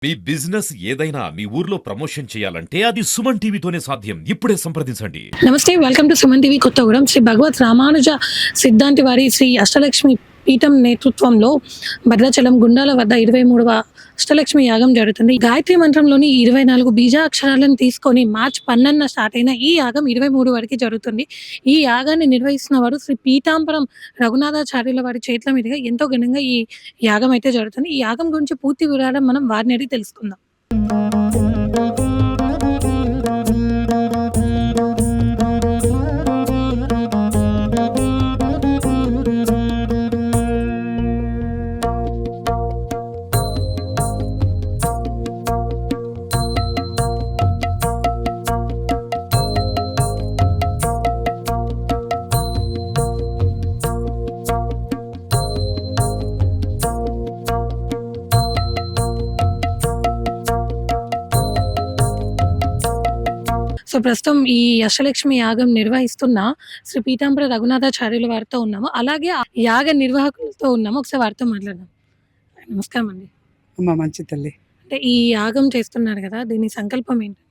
మీ business ఏదైనా మీ ఊర్లో promotion చేయాలంటే అది సుమన్ టీవీతోనే సాధ్యం. ఇప్పుడే సంప్రదించండి. నమస్తే, welcome to Suman TV Kothagudem. Shri Bhagavat Ramanuja Siddhanti వారి శ్రీ అష్టలక్ష్మి పీఠం నేతృత్వంలో భద్రాచలం గుండాల వద్ద 23వ అష్టలక్ష్మి యాగం జరుగుతుంది. గాయత్రి మంత్రంలోని 24 బీజాక్షరాలను తీసుకొని మార్చి 12న స్టార్ట్ అయిన ఈ యాగం 23 వరకు జరుగుతుంది. ఈ యాగాన్ని నిర్వహిస్తున్న వారు శ్రీ పీతాంబరం రఘునాథాచార్యుల వారి చేతుల మీదుగా ఎంతో ఘనంగా ఈ యాగం అయితే జరుగుతుంది. ఈ యాగం గురించి పూర్తి వివరాలు మనం వారిని అడిగి తెలుసుకుందాం. సో ప్రస్తుతం ఈ అష్టలక్ష్మి యాగం నిర్వహిస్తున్న శ్రీ పీతాంబర రఘునాథాచార్యుల వారితో ఉన్నాము. అలాగే ఆ యాగ నిర్వాహకులతో ఉన్నాము. ఒకసారి వారితో మాట్లాడదాం. నమస్కారం అండి. అమ్మ మంచి తల్లి. అంటే ఈ యాగం చేస్తున్నారు కదా, దీని సంకల్పం ఏంటి?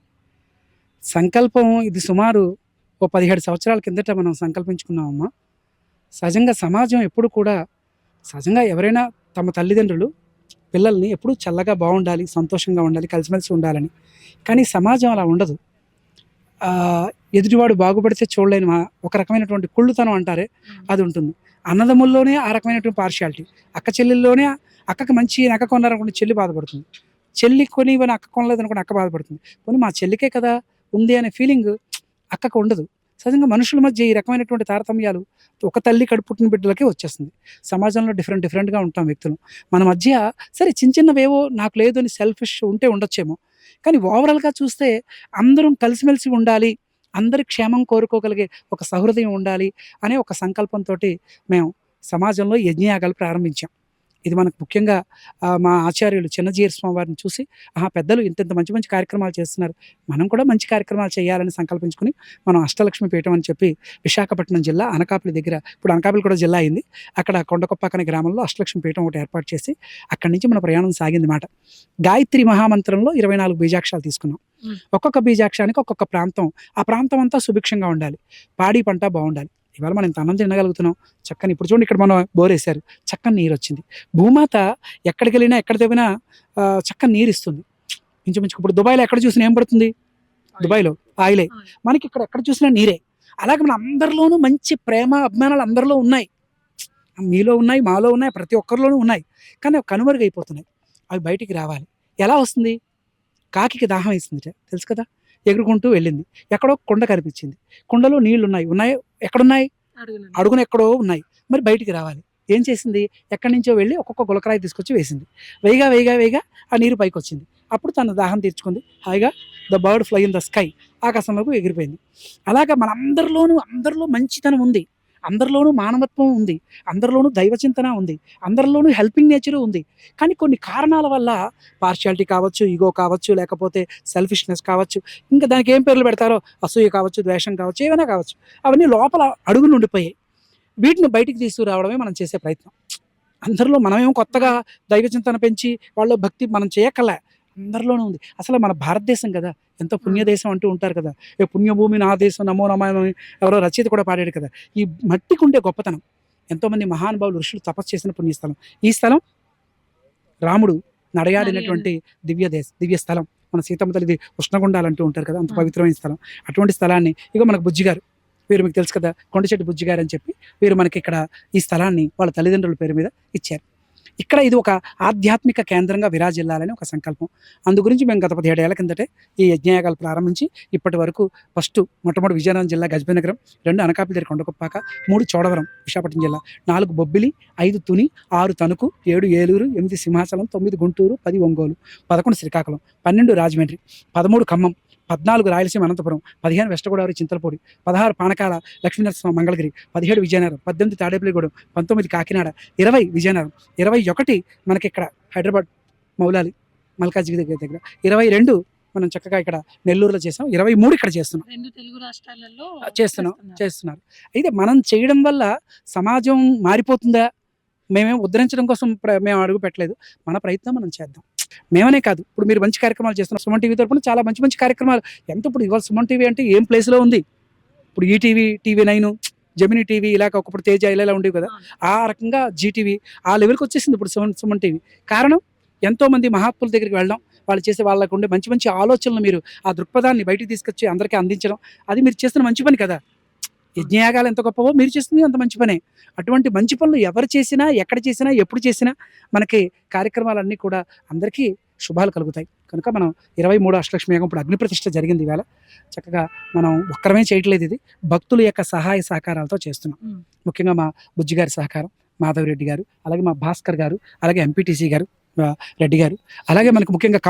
సంకల్పం ఇది సుమారు ఓ 17 సంవత్సరాల కిందట మనం సంకల్పించుకున్నామమ్మా. సహజంగా సమాజం ఎప్పుడు కూడా సహజంగా ఎవరైనా తమ తల్లిదండ్రులు పిల్లల్ని ఎప్పుడూ చల్లగా బాగుండాలి, సంతోషంగా ఉండాలి, కలిసిమెలిసి ఉండాలని. కానీ సమాజం అలా ఉండదు. ఎదుటివాడు బాగుపడితే చూడలేని ఒక రకమైనటువంటి కుళ్ళుతనం అంటారే, అది ఉంటుంది. అన్నదమ్ముల్లోనే ఆ రకమైనటువంటి పార్షియాలిటీ. అక్క చెల్లెల్లోనే అక్కకి మంచి నక్క కొన్నారనుకోండి చెల్లి బాధపడుతుంది, చెల్లి కొని ఇవన్నీ అక్క కొనలేదు అనుకోండి అక్క బాధపడుతుంది. కొని మా చెల్లికే కదా ఉంది అనే ఫీలింగ్ అక్కకు ఉండదు. సహజంగా మనుషుల మధ్య ఈ రకమైనటువంటి తారతమ్యాలు ఒక తల్లి కడుపుట్టిన బిడ్డలకే వచ్చేస్తుంది. సమాజంలో డిఫరెంట్గా ఉంటాం వ్యక్తులు. మన మధ్య సరే చిన్న చిన్నవేవో నాకు లేదు అని సెల్ఫిష్ ఉంటే ఉండొచ్చేమో, కానీ ఓవరాల్గా చూస్తే అందరం కలిసిమెలిసి ఉండాలి, అందరి క్షేమం కోరుకోగలిగే ఒక సహృదయం ఉండాలి అనే ఒక సంకల్పంతో మేము సమాజంలో యజ్ఞయాగాలు ప్రారంభించాం. ఇది మనకు ముఖ్యంగా మా ఆచార్యులు చిన్నజీయర్ స్వామి వారిని చూసి పెద్దలు ఇంత మంచి మంచి కార్యక్రమాలు చేస్తున్నారు, మనం కూడా మంచి కార్యక్రమాలు చేయాలని సంకల్పించుకుని మనం అష్టలక్ష్మి పీఠం అని చెప్పి విశాఖపట్నం జిల్లా అనకాపల్లి దగ్గర, ఇప్పుడు అనకాపల్లి కూడా జిల్లా అయింది, అక్కడ కొండకొప్పాక అనే గ్రామంలో అష్టలక్ష్మి పీఠం ఒకటి ఏర్పాటు చేసి అక్కడి నుంచి మన ప్రయాణం సాగింది మాట. గాయత్రి మహామంత్రంలో 24 బీజాక్షరాలు తీసుకున్నాం. ఒక్కొక్క బీజాక్షరానికి ఒక్కొక్క ప్రాంతం, ఆ ప్రాంతం అంతా సుభిక్షంగా ఉండాలి, పాడి పంట బాగుండాలి. ఇవాళ మనం ఇంత అన్నం తినగలుగుతున్నాం, చక్కని ఇప్పుడు చూడండి ఇక్కడ మనం బోరేశారు, చక్కని నీరు వచ్చింది. భూమాత ఎక్కడికి వెళ్ళినా ఎక్కడ తవ్వినా చక్కని నీరు ఇస్తుంది. ఇంచుమించు ఇప్పుడు దుబాయ్లో ఎక్కడ చూసినా ఏం పడుతుంది, దుబాయ్లో ఆయిలే, మనకి ఇక్కడ ఎక్కడ చూసినా నీరే. అలాగే మన అందరిలోనూ మంచి ప్రేమ అభిమానాలు అందరిలో ఉన్నాయి, మీలో ఉన్నాయి, మాలో ఉన్నాయి, ప్రతి ఒక్కరిలోనూ ఉన్నాయి. కానీ అవి కనుమరుగైపోతున్నాయి, అవి బయటికి రావాలి. ఎలా వస్తుంది? కాకికి దాహం వేస్తుంది తెలుసు కదా, ఎగురుకుంటూ వెళ్ళింది, ఎక్కడో కొండ కనిపించింది, కొండలో నీళ్లు ఉన్నాయి, ఎక్కడున్నాయి? అడుగున ఎక్కడో ఉన్నాయి, మరి బయటికి రావాలి. ఏం చేసింది? ఎక్కడి నుంచో వెళ్ళి ఒక్కొక్క గులకరాయి తీసుకొచ్చి వేసింది, వేయిగా ఆ నీరు పైకి వచ్చింది. అప్పుడు తన దాహం తీర్చుకుంది, హాయిగా the bird fly in the sky, ఆకాశంలోకి ఎగిరిపోయింది. అలాగా అందరిలో మంచితనం ఉంది, అందరిలోనూ మానవత్వం ఉంది, అందరిలోనూ దైవచింతన ఉంది, అందరిలోనూ హెల్పింగ్ నేచర్ ఉంది. కానీ కొన్ని కారణాల వల్ల పార్షియాలిటీ కావచ్చు, ఈగో కావచ్చు, లేకపోతే సెల్ఫిష్నెస్ కావచ్చు, ఇంకా దానికి ఏం పేర్లు పెడతారో, అసూయ కావచ్చు, ద్వేషం కావచ్చు, ఏమైనా కావచ్చు, అవన్నీ లోపల అడుగును ఉండిపోయాయి. వీటిని బయటికి తీసుకురావడమే మనం చేసే ప్రయత్నం. అందరిలో మనమేమో కొత్తగా దైవచింతన పెంచి వాళ్ళ భక్తి మనం చేయక్కలే, అందరిలోనూ ఉంది. అసలు మన భారతదేశం కదా, ఎంతో పుణ్యదేశం అంటూ ఉంటారు కదా, ఏ పుణ్యభూమి నా దేశం నమో నమని ఎవరో రచయిత కూడా పాడాడు కదా. ఈ మట్టికి ఉండే గొప్పతనం, ఎంతోమంది మహానుభావులు ఋషులు తపస్సు చేసిన పుణ్యస్థలం ఈ స్థలం. రాముడు నడయాడినటువంటి దివ్య స్థలం మన సీతమ్మ తల్లిది ఉష్ణగుండాలంటూ ఉంటారు కదా, అంత పవిత్రమైన స్థలం. అటువంటి స్థలాన్ని ఇక మనకు బుజ్జిగారు, వీరు మీకు తెలుసు కదా, కొండచెట్టు బుజ్జిగారు అని చెప్పి వీరు మనకి ఇక్కడ ఈ స్థలాన్ని వాళ్ళ తల్లిదండ్రుల పేరు మీద ఇచ్చారు. ఇక్కడ ఇది ఒక ఆధ్యాత్మిక కేంద్రంగా విరాజిల్లాలని ఒక సంకల్పం. అందు గురించి మేము గత 17 ఏళ్ల కిందటే ఈ యజ్ఞయాగాలు ప్రారంభించి ఇప్పటి వరకు మొట్టమొదటి విజయనగరం జిల్లా గజపతినగరం, 2 అనకాపల్లి దగ్గర కొండకొప్పాక, 3 చోడవరం విశాఖపట్నం జిల్లా, 4 బొబ్బిలి, 5 తుని, 6 తణుకు, 7 ఏలూరు, 8 సింహాచలం, 9 గుంటూరు, 10 ఒంగోలు, 11 శ్రీకాకుళం, 12 రాజమండ్రి, 13 ఖమ్మం, 14 రాయలసీమ అనంతపురం, 15 వెస్ట్ గోదావరి చింతలపూడి, 16 పానకాల లక్ష్మీనరసింహ మంగళగిరి, 17 విజయనగరం, 18 తాడేపల్లిగూడెం, 19 కాకినాడ, 20 విజయనగరం, 21 మనకి ఇక్కడ హైదరాబాద్ మౌలాలి మల్కాజ్గిరి దగ్గర, 22 మనం చక్కగా ఇక్కడ నెల్లూరులో చేసాం, 23 ఇక్కడ చేస్తున్నాం. 2 తెలుగు రాష్ట్రాలలో చేస్తున్నారు. అయితే మనం చేయడం వల్ల సమాజం మారిపోతుందా? మేమేం ఉద్ధరించడం కోసం మేము అడుగు పెట్టలేదు, మన ప్రయత్నం మనం చేద్దాం. మేమనే కాదు, ఇప్పుడు మీరు మంచి కార్యక్రమాలు చేస్తున్నారు సుమన్ టీవీ తరపున, చాలా మంచి మంచి కార్యక్రమాలు. ఎంత ఇప్పుడు ఇవాళ సుమన్ టీవీ అంటే ఏం ప్లేస్లో ఉంది. ఇప్పుడు ఈటీవీ, టీవీ9, జెమినీ టీవీ, ఇలాగ ఒకప్పుడు తేజ ఇలా ఉండేవి కదా, ఆ రకంగా జీటీవీ ఆ లెవెల్కి వచ్చేసింది ఇప్పుడు సుమన్ టీవీ. కారణం ఎంతోమంది మహాత్ముల దగ్గరికి వెళ్ళడం, వాళ్ళు చేసే వాళ్ళకు ఉండే మంచి మంచి ఆలోచనలు మీరు ఆ దృక్పథాన్ని బయటికి తీసుకొచ్చి అందరికీ అందించడం, అది మీరు చేస్తున్న మంచి పని కదా. యజ్ఞయాగాలు ఎంత గొప్పవో మీరు చేస్తుంది అంత మంచి పనే. అటువంటి మంచి పనులు ఎవరు చేసినా, ఎక్కడ చేసినా, ఎప్పుడు చేసినా మనకి కార్యక్రమాలన్నీ కూడా అందరికీ శుభాలు కలుగుతాయి. కనుక మనం 23 అష్టలక్ష్మి యాగం ఇప్పుడు అగ్నిప్రతిష్ఠ జరిగింది ఇవాళ. చక్కగా మనం ఒక్కరమే చేయట్లేదు, ఇది భక్తుల యొక్క సహాయ సహకారాలతో చేస్తున్నాం. ముఖ్యంగా మా బుజ్జి గారి సహకారం, మాధవరెడ్డి గారు, అలాగే మా భాస్కర్ గారు, అలాగే ఎంపీటీసీ గారు రెడ్డి గారు, అలాగే మనకు ముఖ్యంగా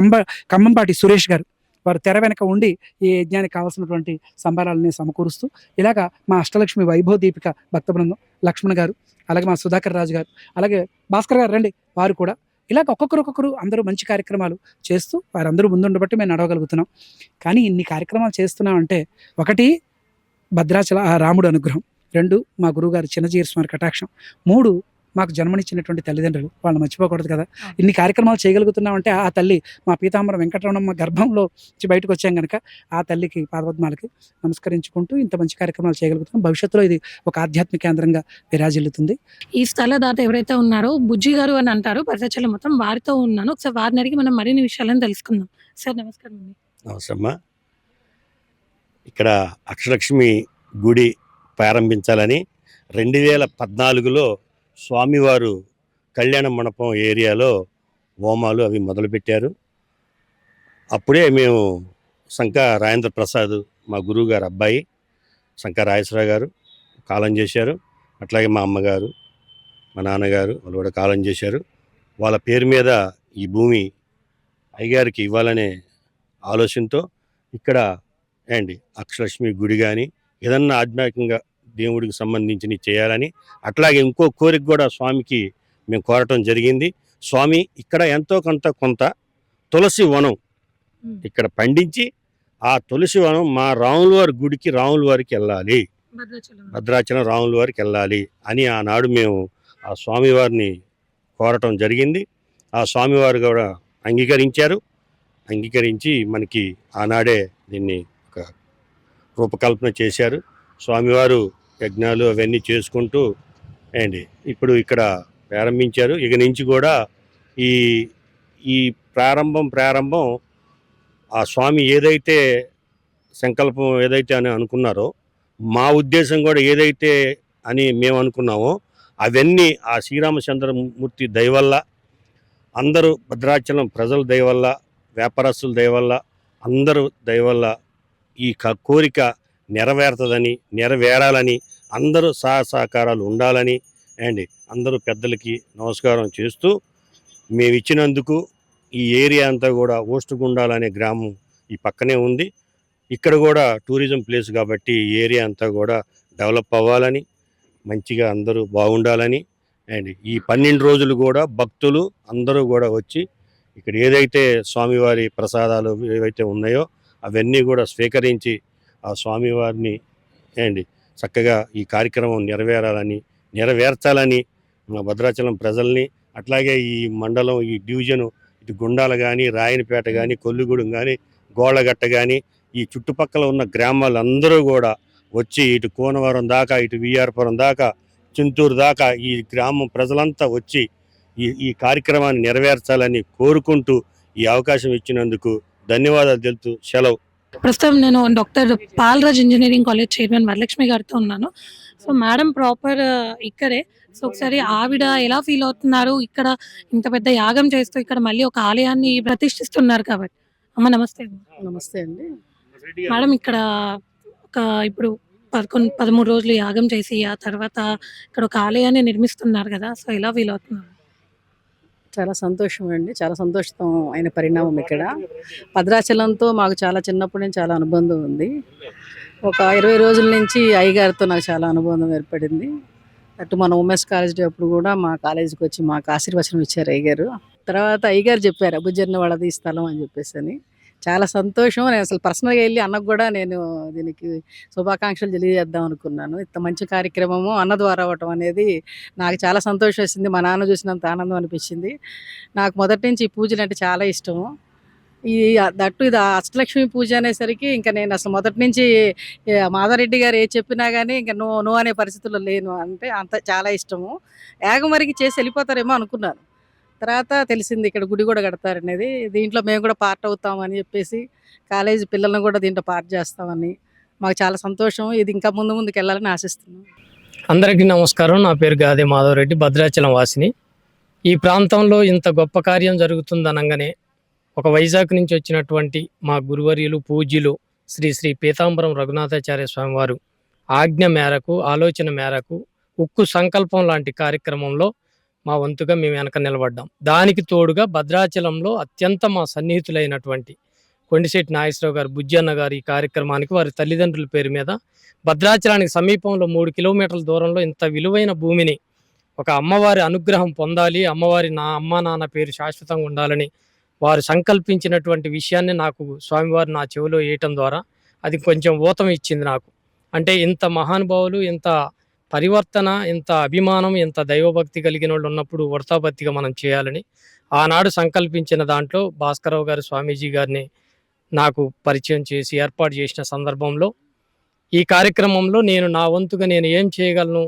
ఖమ్మంపాటి సురేష్ గారు, వారు తెర వెనక ఉండి ఈ యజ్ఞానికి కావాల్సినటువంటి సంబరాలని సమకూరుస్తూ, ఇలాగా మా అష్టలక్ష్మి వైభవ దీపిక భక్త బృందం, లక్ష్మణ్ గారు, అలాగే మా సుధాకర్ రాజు గారు, అలాగే భాస్కర్ గారు రండి, వారు కూడా ఇలాగ ఒక్కొక్కరు అందరూ మంచి కార్యక్రమాలు చేస్తూ వారందరూ ముందుండబట్టి మేము నడవగలుగుతున్నాం. కానీ ఇన్ని కార్యక్రమాలు చేస్తున్నాం అంటే, ఒకటి భద్రాచల ఆ రాముడు అనుగ్రహం, 2 మా గురువుగారు చిన్నజీర స్వామి కటాక్షం, 3 మాకు జన్మనిచ్చినటువంటి తల్లిదండ్రులు, వాళ్ళని మర్చిపోకూడదు కదా. ఇన్ని కార్యక్రమాలు చేయగలుగుతున్నామంటే ఆ తల్లి, మా పీతాంబరం వెంకటరమణమ్మ గర్భంలో నుంచి బయటకు వచ్చాం కనుక ఆ తల్లికి పాదపద్మాలకి నమస్కరించుకుంటూ ఇంత మంచి కార్యక్రమాలు చేయగలుగుతున్నాం. భవిష్యత్తులో ఇది ఒక ఆధ్యాత్మిక కేంద్రంగా విరాజిల్లుతుంది. ఈ స్థలదాత ఎవరైతే ఉన్నారో బుజ్జి గారు అని అంటారు, భద్రాచలం మొత్తం వారితో ఉన్నాను. ఒకసారి వారిని అడిగి మనం మరిన్ని విషయాలను తెలుసుకుందాం. సార్ నమస్కారం అండి. అవసరమా ఇక్కడ అక్షలక్ష్మి గుడి ప్రారంభించాలని 2014లో స్వామివారు కళ్యాణ మండపం ఏరియాలో హోమాలు అవి మొదలుపెట్టారు. అప్పుడే మేము రాజేంద్ర ప్రసాద్, మా గురువు గారు అబ్బాయి రాజేశ్వరరావు గారు కాలం చేశారు. అట్లాగే మా అమ్మగారు, మా నాన్నగారు వాళ్ళు కూడా కాలం చేశారు. వాళ్ళ పేరు మీద ఈ భూమి అయ్యగారికి ఇవ్వాలనే ఆలోచనతో ఇక్కడ అక్షలక్ష్మి గుడి కానీ ఏదన్నా ఆధ్యాత్మికంగా దేవుడికి సంబంధించి చేయాలని, అట్లాగే ఇంకో కోరిక కూడా స్వామికి మేము కోరటం జరిగింది. స్వామి ఇక్కడ ఎంతో కొంత తులసి వనం ఇక్కడ పండించి ఆ తులసి వనం మా రాముల వారి గుడికి, రాముల వారికి వెళ్ళాలి, భద్రాచలం రాముల వారికి వెళ్ళాలి అని ఆనాడు మేము ఆ స్వామివారిని కోరటం జరిగింది. ఆ స్వామివారు కూడా అంగీకరించి మనకి ఆనాడే దీన్ని ఒక రూపకల్పన చేశారు. స్వామివారు యజ్ఞాలు అవన్నీ చేసుకుంటూ ఇప్పుడు ఇక్కడ ప్రారంభించారు. ఇక నుంచి కూడా ఈ ప్రారంభం ఆ స్వామి ఏదైతే సంకల్పం ఏదైతే అని అనుకున్నారో, మా ఉద్దేశం కూడా ఏదైతే అని మేము అనుకున్నామో అవన్నీ ఆ శ్రీరామచంద్రమూర్తి దయవల్ల, అందరూ భద్రాచలం ప్రజల దయవల్ల, వ్యాపారస్తుల దయవల్ల, అందరూ దయవల్ల ఈ కోరిక నెరవేరాలని, అందరూ సహకారాలు ఉండాలని అందరూ పెద్దలకి నమస్కారం చేస్తూ, మేము ఇచ్చినందుకు ఈ ఏరియా అంతా కూడా ఓస్టుగుండాల అనే గ్రామం ఈ పక్కనే ఉంది. ఇక్కడ కూడా టూరిజం ప్లేస్ కాబట్టి ఈ ఏరియా అంతా కూడా డెవలప్ అవ్వాలని, మంచిగా అందరూ బాగుండాలని ఈ 12 రోజులు కూడా భక్తులు అందరూ కూడా వచ్చి ఇక్కడ ఏదైతే స్వామివారి ప్రసాదాలు ఏవైతే ఉన్నాయో అవన్నీ కూడా స్వీకరించి ఆ స్వామివారిని చక్కగా ఈ కార్యక్రమం నెరవేర్చాలని మా భద్రాచలం ప్రజల్ని, అట్లాగే ఈ మండలం, ఈ డివిజను, ఇటు గుండాల కానీ, రాయనపేట కానీ, కొల్లుగూడెం కానీ, గోళ్ళగట్ట కానీ, ఈ చుట్టుపక్కల ఉన్న గ్రామాలందరూ కూడా వచ్చి ఇటు కోనవరం దాకా, ఇటు విఆర్పురం దాకా, చింతూరు దాకా ఈ గ్రామం ప్రజలంతా వచ్చి ఈ కార్యక్రమాన్ని నెరవేర్చాలని కోరుకుంటూ ఈ అవకాశం ఇచ్చినందుకు ధన్యవాదాలు తెలుపుతూ సెలవు. ప్రస్తుతం నేను doctor Paulraj engineering college chairman Varalakshmi గారితో ఉన్నాను. సో మేడం ప్రాపర్ ఇక్కడే. సో ఒకసారి ఆవిడ ఎలా ఫీల్ అవుతున్నారు, ఇక్కడ ఇంత పెద్ద యాగం చేస్తూ ఇక్కడ మళ్ళీ ఒక ఆలయాన్ని ప్రతిష్ఠిస్తున్నారు కాబట్టి. అమ్మ నమస్తే. నమస్తే అండి. మేడం ఇక్కడ ఇప్పుడు 13 రోజులు యాగం చేసి ఆ తర్వాత ఇక్కడ ఒక ఆలయాన్ని నిర్మిస్తున్నారు కదా, సో ఎలా ఫీల్ అవుతున్నారు? చాలా సంతోషం అండి, చాలా సంతోషం అయిన పరిణామం. ఇక్కడ భద్రాచలంతో మాకు చాలా చిన్నప్పటి నుంచి చాలా అనుబంధం ఉంది. ఒక 20 రోజుల నుంచి అయ్యగారితో నాకు చాలా అనుబంధం ఏర్పడింది. అటు మన ఉమెన్స్ కాలేజ్ డే అప్పుడు కూడా మా కాలేజీకి వచ్చి మాకు ఆశీర్వచనం ఇచ్చారు అయ్యగారు. తర్వాత అయ్యగారు చెప్పారు, అబుజర్న వాళ్ళది ఈ స్థలం అని చెప్పేసి అని. చాలా సంతోషం. నేను అసలు పర్సనల్‌గా ఎళ్లి అన్నకు గూడా నేను దీనికి శుభాకాంక్షలు తెలియజేద్దాం అనుకున్నాను. ఇంత మంచి కార్యక్రమము అన్న ద్వారా అవ్వటం అనేది నాకు చాలా సంతోషమేసింది. మా నాన్న చూసినంత ఆనందం అనిపించింది. నాకు మొదటి నుంచి ఈ పూజలంటే చాలా ఇష్టము. ఈ దట్టు ఇది అష్టలక్ష్మి పూజ అనేసరికి ఇంకా నేను అసలు మొదటి నుంచి మాధవరెడ్డి గారు ఏది చెప్పినా గానీ ఇంక నో, నో అనే పరిస్థితుల్లో లేను. అంటే అంత చాలా ఇష్టము. యాగమరికి చేసి ఎళ్ళిపోతారేమో అనుకున్నాను. తర్వాత తెలిసింది ఇక్కడ గుడి కూడా కడతారనేది. దీంట్లో మేము కూడా పార్ట్ అవుతామని చెప్పేసి కాలేజీ పిల్లల్ని కూడా దీంట్లో పార్ట్ చేస్తామని మాకు చాలా సంతోషం. ఇది ఇంకా ముందు ముందుకెళ్ళాలని ఆశిస్తున్నాం. అందరికీ నమస్కారం. నా పేరు గాదే మాధవరెడ్డి, భద్రాచలం వాసిని. ఈ ప్రాంతంలో ఇంత గొప్ప కార్యం జరుగుతుందనగానే ఒక వైజాగ్ నుంచి వచ్చినటువంటి మా గురువర్యులు పూజ్యులు శ్రీ శ్రీ పీతాంబరం రఘునాథాచార్య స్వామివారు ఆజ్ఞ మేరకు, ఆలోచన మేరకు ఉక్కు సంకల్పం లాంటి కార్యక్రమంలో మా వంతుగా మేము వెనక నిలబడ్డాం. దానికి తోడుగా భద్రాచలంలో అత్యంత మా సన్నిహితులైనటువంటి కొండిశెట్టి నాగేశ్వరరావు గారు, బుజ్జన్న గారు ఈ కార్యక్రమానికి వారి తల్లిదండ్రుల పేరు మీద భద్రాచలానికి సమీపంలో 3 కిలోమీటర్ల దూరంలో ఇంత విలువైన భూమిని ఒక అమ్మవారి అనుగ్రహం పొందాలి, అమ్మవారి నా అమ్మ నాన్న పేరు శాశ్వతంగా ఉండాలని వారు సంకల్పించినటువంటి విషయాన్ని నాకు స్వామివారు నా చెవిలో వేయటం ద్వారా అది కొంచెం ఊతం ఇచ్చింది నాకు. అంటే ఇంత మహానుభావులు, ఇంత పరివర్తన, ఇంత అభిమానం, ఇంత దైవభక్తి కలిగిన వాళ్ళు ఉన్నప్పుడు వర్తాభక్తిగా మనం చేయాలని ఆనాడు సంకల్పించిన దాంట్లో భాస్కరరావు గారు స్వామీజీ గారిని నాకు పరిచయం చేసి ఏర్పాటు చేసిన సందర్భంలో ఈ కార్యక్రమంలో నేను నా వంతుగా నేను ఏం చేయగలను,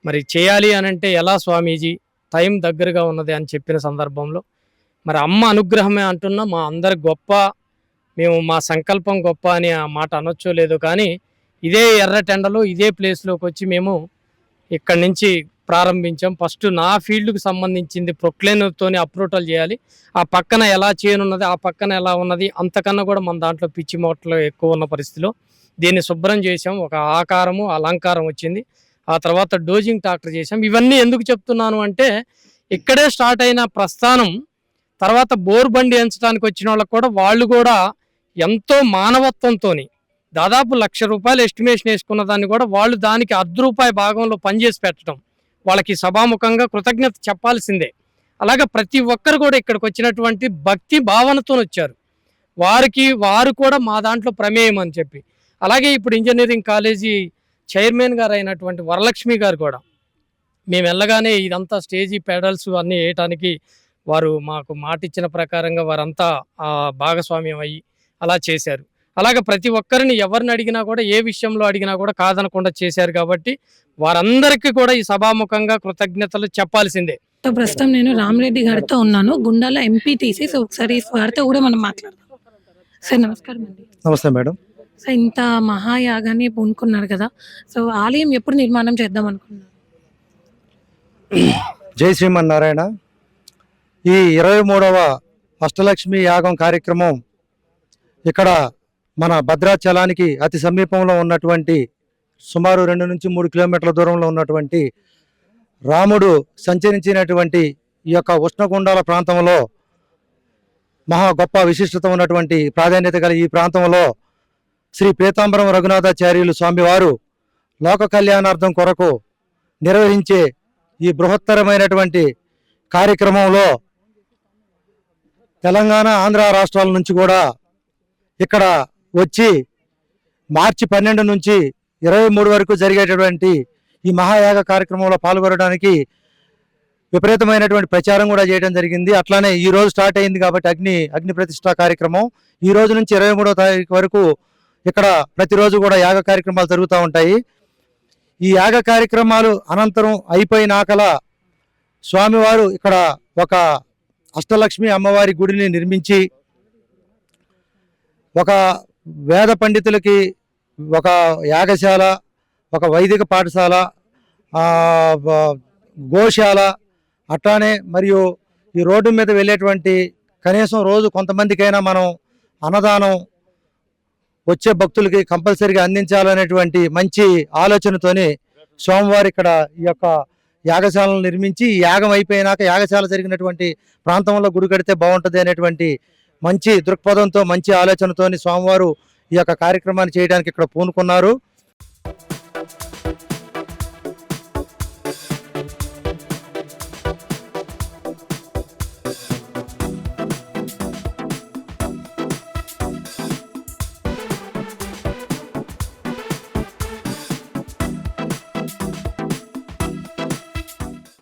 మరి చేయాలి అని అంటే ఎలా స్వామీజీ, టైం దగ్గరగా ఉన్నది అని చెప్పిన సందర్భంలో మరి అమ్మ అనుగ్రహమే అంటున్నా, మా అందరి గొప్ప, మేము మా సంకల్పం గొప్ప అని ఆ మాట అనొచ్చో లేదో కానీ ఇదే ఎర్రటెండలో ఇదే ప్లేస్లోకి వచ్చి మేము ఇక్కడి నుంచి ప్రారంభించాం. ఫస్ట్ నా ఫీల్డ్కి సంబంధించింది ప్రొక్లైన్తోనే అప్రూవల్ చేయాలి, ఆ పక్కన ఎలా చేయనున్నది, ఆ పక్కన ఎలా ఉన్నది, అంతకన్నా కూడా మన దాంట్లో పిచ్చి మోటలు ఎక్కువ ఉన్న పరిస్థితిలో దీన్ని శుభ్రం చేసాం. ఒక ఆకారము అలంకారం వచ్చింది. ఆ తర్వాత డోజింగ్ ట్రాక్టర్ చేసాం. ఇవన్నీ ఎందుకు చెప్తున్నాను అంటే ఇక్కడే స్టార్ట్ అయిన ప్రస్థానం తర్వాత బోర్ బండి ఎంచడానికి వచ్చిన వాళ్ళకు కూడా వాళ్ళు కూడా ఎంతో మానవత్వంతో దాదాపు ₹1,00,000 ఎస్టిమేషన్ వేసుకున్న దాన్ని కూడా వాళ్ళు దానికి ₹1 భాగంలో పనిచేసి పెట్టడం వాళ్ళకి సభాముఖంగా కృతజ్ఞత చెప్పాల్సిందే. అలాగే ప్రతి ఒక్కరు కూడా ఇక్కడికి వచ్చినటువంటి భక్తి భావనతో వచ్చారు. వారు కూడా మా దాంట్లో ప్రమేయం అని చెప్పి. అలాగే ఇప్పుడు ఇంజనీరింగ్ కాలేజీ చైర్మన్ గారు అయినటువంటి వరలక్ష్మి గారు కూడా మేము వెళ్ళగానే ఇదంతా స్టేజీ పెడల్స్ అన్నీ వేయటానికి వారు మాకు మాట ఇచ్చిన ప్రకారంగా వారంతా భాగస్వామ్యం అయ్యి అలా చేశారు. అలాగే ప్రతి ఒక్కరిని ఎవరిని అడిగినా కూడా ఏ విషయంలో అడిగినా కూడా కాదనకుండా చేశారు. కాబట్టి వారందరికీ కూడా ఈ సభాముఖంగా కృతజ్ఞతలు చెప్పాల్సిందే. సో ప్రస్తుతం నేను రామరెడ్డి గారితో ఉన్నాను, గుండాల ఎంపీటీసీ. సో ఒకసారి వారితో కూడా మనం మాట్లాడదాం. సార్ నమస్కారం అండి. నమస్తే మేడం. సో ఇంత మహాయాగాన్ని పూనుకున్నారు కదా, సో ఆలయం ఎప్పుడు నిర్మాణం చేద్దాం అనుకున్నారు? జై శ్రీమన్నారాయణ. ఈ 23వ అష్టలక్ష్మి యాగం కార్యక్రమం ఇక్కడ మన భద్రాచలానికి అతి సమీపంలో ఉన్నటువంటి సుమారు 2 నుంచి 3 కిలోమీటర్ల దూరంలో ఉన్నటువంటి రాముడు సంచరించినటువంటి ఈ యొక్క ఉష్ణకుండాల ప్రాంతంలో మహా గొప్ప విశిష్టత ఉన్నటువంటి ప్రాధాన్యత గల ఈ ప్రాంతంలో శ్రీ పీతాంబరం రఘునాథాచార్యులు స్వామివారు లోక కళ్యాణార్థం కొరకు నిర్వహించే ఈ బృహత్తరమైనటువంటి కార్యక్రమంలో తెలంగాణ, ఆంధ్ర రాష్ట్రాల నుంచి కూడా ఇక్కడ వచ్చి మార్చి 12 నుంచి 23 వరకు జరిగేటటువంటి ఈ మహాయాగ కార్యక్రమంలో పాల్గొనడానికి విపరీతమైనటువంటి ప్రచారం కూడా చేయడం జరిగింది. అట్లానే ఈ రోజు స్టార్ట్ అయింది కాబట్టి అగ్ని ప్రతిష్ఠా కార్యక్రమం ఈ రోజు నుంచి 23వ తారీఖు వరకు ఇక్కడ ప్రతిరోజు కూడా యాగ కార్యక్రమాలు జరుగుతూ ఉంటాయి. ఈ యాగ కార్యక్రమాలు అనంతరం అయిపోయినాకల స్వామివారు ఇక్కడ ఒక అష్టలక్ష్మి అమ్మవారి గుడిని నిర్మించి ఒక వేద పండితులకి ఒక యాగశాల, ఒక వైదిక పాఠశాల, గోశాల, అట్లానే మరియు ఈ రోడ్డు మీద వెళ్ళేటువంటి కనీసం రోజు కొంతమందికైనా మనం అన్నదానం వచ్చే భక్తులకి కంపల్సరీగా అందించాలనేటువంటి మంచి ఆలోచనతోని స్వామివారు ఇక్కడ ఈ యొక్క యాగశాలను నిర్మించి ఈ యాగం అయిపోయినాక యాగశాల జరిగినటువంటి ప్రాంతంలో గుడి కడితే బాగుంటుంది అనేటువంటి మంచి దృక్పథంతో మంచి ఆలోచనతోని స్వామివారు ఈ యొక్క కార్యక్రమాన్ని చేయడానికి ఇక్కడ పూనుకున్నారు.